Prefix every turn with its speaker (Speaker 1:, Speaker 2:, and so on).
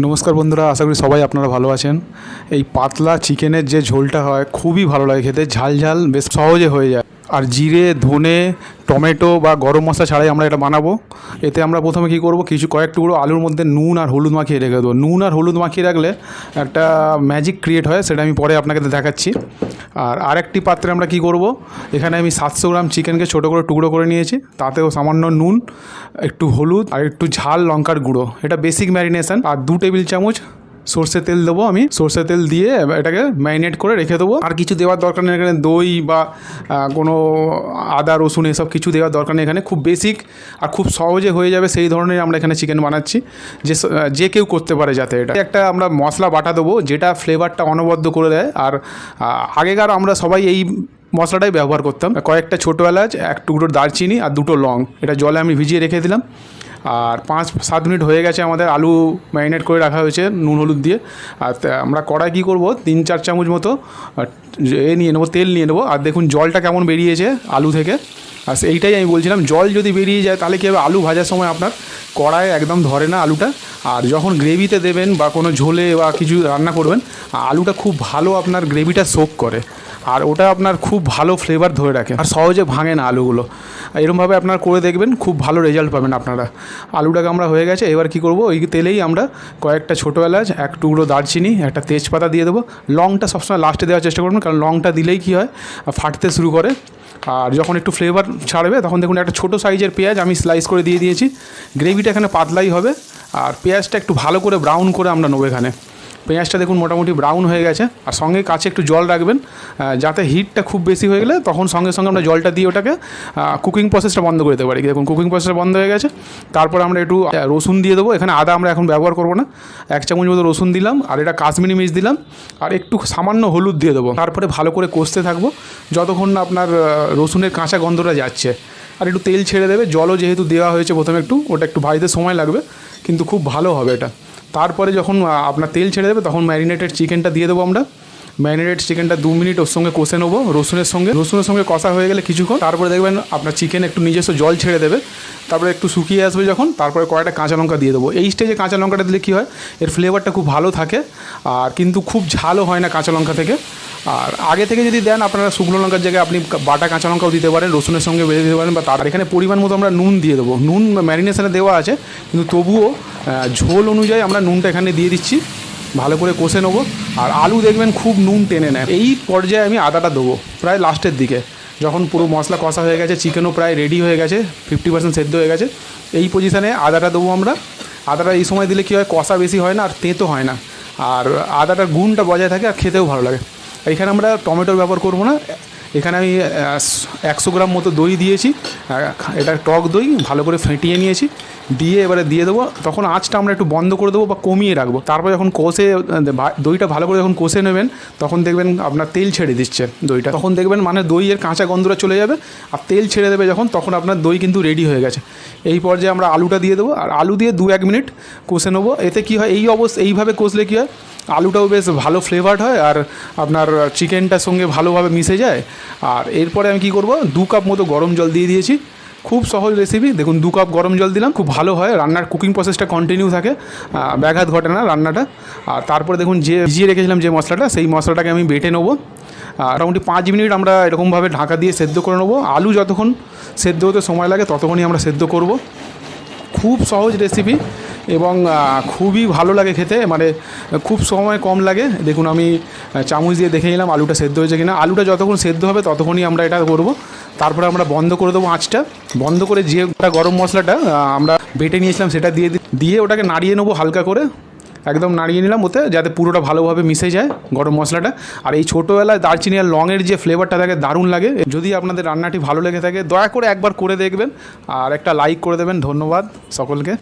Speaker 1: নমস্কার বন্ধুরা, আশা করি সবাই আপনারা ভালো আছেন। এই পাতলা চিকেনের যে ঝোলটা হয় খুবই ভালো লাগে খেতে, ঝাল ঝাল বেশ সহজে হয়ে যায়। আর জিরে, ধনে, টমেটো বা গরম মশলা ছাড়াই আমরা এটা বানাবো। এতে আমরা প্রথমে কী করব, কয়েক টুকরো আলুর মধ্যে নুন আর হলুদ মাখিয়ে রেখে দেবো। নুন আর হলুদ মাখিয়ে রাখলে একটা ম্যাজিক ক্রিয়েট হয়, সেটা আমি পরে আপনাকে দেখাচ্ছি। আর আরেকটি পাত্রে আমরা কি করব, এখানে আমি 700 গ্রাম চিকেনকে ছোটো করে টুকরো করে নিয়েছি। তাতেও সামান্য নুন, একটু হলুদ আর একটু ঝাল লঙ্কার গুঁড়ো, এটা বেসিক ম্যারিনেশন। আর 2 টেবিল চামচ সর্ষের তেল দেবো আমি। সর্ষের তেল দিয়ে এটাকে ম্যারিনেট করে রেখে দেবো। আর কিছু দেওয়ার দরকার নেই এখানে, দই বা কোনো আদা রসুন এসব কিছু দেওয়ার দরকার নেই এখানে। খুব বেসিক আর খুব সহজে হয়ে যাবে সেই ধরনের আমরা এখানে চিকেন বানাচ্ছি, যে কেউ করতে পারে। যাতে এটা একটা আমরা মশলা বাটা দেবো যেটা ফ্লেভারটা অনবদ্য করে দেয়। আর আগেকার আমরা সবাই এই মশলাটাই ব্যবহার করতাম। কয়েকটা ছোটো এলাচ, এক টুকরো দারচিনি আর 2টো লং, এটা জলে আমি ভিজিয়ে রেখে দিলাম। আর 5-7 মিনিট হয়ে গেছে, আমাদের আলু ম্যারিনেট করে রাখা হয়েছে নুন হলুদ দিয়ে। আর আমরা কড়াই কী করবো, 3-4 চামচ মতো নিয়ে নেবো, তেল নিয়ে নেবো। আর দেখুন জলটা কেমন বেরিয়েছে আলু থেকে। আর এইটাই আমি বলছিলাম, জল যদি বেরিয়ে যায় তাহলে কী হবে, আলু ভাজার সময় আপনার কড়াইয়ে একদম ধরে না আলুটা। আর যখন গ্রেভিতে দেবেন বা কোনো ঝোলে বা কিছু রান্না করবেন, আলুটা খুব ভালো আপনার গ্রেভিটা সোক করে, আর ওটা আপনার খুব ভালো ফ্লেভার ধরে রাখে, আর সহজে ভাঙে না আলুগুলো। এরকমভাবে আপনারা করে দেখবেন, খুব ভালো রেজাল্ট পাবেন আপনারা। আলুটাকে আমরা হয়ে গেছে, এবার কি করব, ওই তেলেই আমরা কয়েকটা ছোটো এলাচ, এক টুকরো দারচিনি, একটা তেজপাতা দিয়ে দেবো। লংটা সবসময় লাস্টে দেওয়ার চেষ্টা করবেন, কারণ লংটা দিলেই কী হয়, ফাটতে শুরু করে। আর যখন একটু ফ্লেভার ছাড়বে তখন দেখুন একটা ছোটো সাইজের পেঁয়াজ আমি স্লাইস করে দিয়ে দিয়েছি। গ্রেভিটা এখানে পাতলাই হবে, আর পেঁয়াজটা একটু ভালো করে ব্রাউন করে আমরা নেবো এখানে। পেঁয়াজটা দেখুন মোটামুটি ব্রাউন হয়ে গেছে। আর সঙ্গে কাছে একটু জল রাখবেন, যাতে হিটটা খুব বেশি হয়ে গেলে তখন সঙ্গে সঙ্গে আমরা জলটা দিয়ে ওটাকে কুকিং প্রসেসটা বন্ধ করে দিতে পারি। দেখুন কুকিং প্রসেসটা বন্ধ হয়ে গেছে। তারপরে আমরা একটু রসুন দিয়ে দেবো। এখানে আদা আমরা এখন ব্যবহার করবো না। 1 চামচ মতো রসুন দিলাম, আর এটা কাশ্মীরি মির্চ দিলাম, আর একটু সামান্য হলুদ দিয়ে দেবো। তারপরে ভালো করে কষতে থাকবো যতক্ষণ না আপনার রসুনের কাঁচা গন্ধটা যাচ্ছে। আর একটু তেল ছেড়ে দেবে, জলও যেহেতু দেওয়া হয়েছে প্রথমে একটু, ওটা একটু ভাজতে সময় লাগবে কিন্তু খুব ভালো হবে এটা। তারপরে যখন আপনার তেল ছেড়ে দেবে তখন ম্যারিনেটেড চিকেনটা দিয়ে দেবো আমরা। ম্যারিনেটেড চিকেনটা 2 মিনিট ওর সঙ্গে কষে নেবো রসুনের সঙ্গে কষা হয়ে গেলে কিছুক্ষণ, তারপরে দেখবেন আপনার চিকেন একটু নিজস্ব জল ছেড়ে দেবে। তারপরে একটু শুকিয়ে আসবে যখন, তারপরে কয়েকটা কাঁচা লঙ্কা দিয়ে দেবো। এই স্টেজে কাঁচা লঙ্কাটা দিলে কী হয়, এর ফ্লেভারটা খুব ভালো থাকে, আর কিন্তু খুব ঝালও হয় না কাঁচা লঙ্কা থেকে। আর আগে থেকে যদি দেন আপনারা শুকনো লঙ্কার জায়গায় আপনি বাটা কাঁচা লঙ্কাও দিতে পারেন, রসুনের সঙ্গে বেঁধে দিতে পারেন। বা তার এখানে পরিমাণ মতো আমরা নুন দিয়ে দেবো। নুন ম্যারিনেশনে দেওয়া আছে, কিন্তু তবুও ঝোল অনুযায়ী আমরা নুনটা এখানে দিয়ে দিচ্ছি। ভালো করে কষে নেবো। আর আলু দেখবেন খুব নুন টেনে নেয়। এই পর্যায়ে আমি আদাটা দেবো প্রায় লাস্টের দিকে, যখন পুরো মশলা কষা হয়ে গেছে, চিকেনও প্রায় রেডি হয়ে গেছে, 50% সেদ্ধ হয়ে গেছে। এই পজিশানে আদাটা দেবো আমরা। আদাটা এই সময় দিলে কী হয়, কষা বেশি হয় না আর তেঁতো হয় না, আর আদাটার গুণটা বজায় থাকে, আর খেতেও ভালো লাগে। এখানে আমরা টমেটোর ব্যবহার করবো না। এখানে আমি 100 গ্রাম মতো দই দিয়েছি। এটা টক দই ভালো করে ফেটিয়ে নিয়েছি, দিয়ে এবারে দিয়ে দেবো। তখন আঁচটা আমরা একটু বন্ধ করে দেবো বা কমিয়ে রাখবো। তারপরে যখন দইটা ভালো করে যখন কষে নেবেন, তখন দেখবেন আপনার তেল ছেড়ে দিচ্ছে দইটা। তখন দেখবেন মানে দইয়ের কাঁচা গন্ধটা চলে যাবে, আর তেল ছেড়ে দেবে যখন, তখন আপনার দই কিন্তু রেডি হয়ে গেছে। এই পর্যায়ে আমরা আলুটা দিয়ে দেবো, আর আলু দিয়ে 2-1 মিনিট কষে নেবো। এতে কী হয়, এইভাবে কষলে কী হয়, আলুটাও বেশ ভালো ফ্লেভার্ড হয়, আর আপনার চিকেনটার সঙ্গে ভালোভাবে মিশে যায়। আর এরপরে আমি কী করব, 2 কাপ মতো গরম জল দিয়ে দিয়েছি। খুব সহজ রেসিপি, দেখুন 2 কাপ গরম জল দিলাম, খুব ভালো হয়। রান্নার কুকিং প্রসেসটা কন্টিনিউ থাকে, ব্যাঘাত ঘটে না রান্নাটা। আর তারপরে দেখুন যে ভিজিয়ে রেখেছিলাম যে মশলাটা, সেই মশলাটাকে আমি বেটে নেবো। মোটামুটি 5 মিনিট আমরা এরকমভাবে ঢাকা দিয়ে সেদ্ধ করে নেবো। আলু যতক্ষণ সেদ্ধ হতে সময় লাগে ততক্ষণই আমরা সেদ্ধ করব। খুব সহজ রেসিপি এবং খুবই ভালো লাগে খেতে, মানে খুব সময় কম লাগে। দেখুন আমি চামচ দিয়ে দেখে নিলাম আলুটা সেদ্ধ হয়েছে কিনা। আলুটা যতক্ষণ সেদ্ধ হবে ততক্ষণই আমরা এটা করব। তারপরে আমরা বন্ধ করে দেবো আঁচটা। বন্ধ করে যে গরম মশলাটা আমরা বেটে নিয়েছিলাম সেটা দিয়ে ওটাকে নাড়িয়ে নেবো হালকা করে। একদম নাড়িয়ে নিলাম ওতে, যাতে পুরোটা ভালোভাবে মিশে যায় গরম মশলাটা। আর এই ছোটোবেলায় দারচিনি আর লংয়ের যে ফ্লেভারটা থাকে দারুণ লাগে। যদি আপনাদের রান্নাটি ভালো লেগে থাকে দয়া করে একবার করে দেখবেন, আর একটা লাইক করে দেবেন। ধন্যবাদ সকলকে।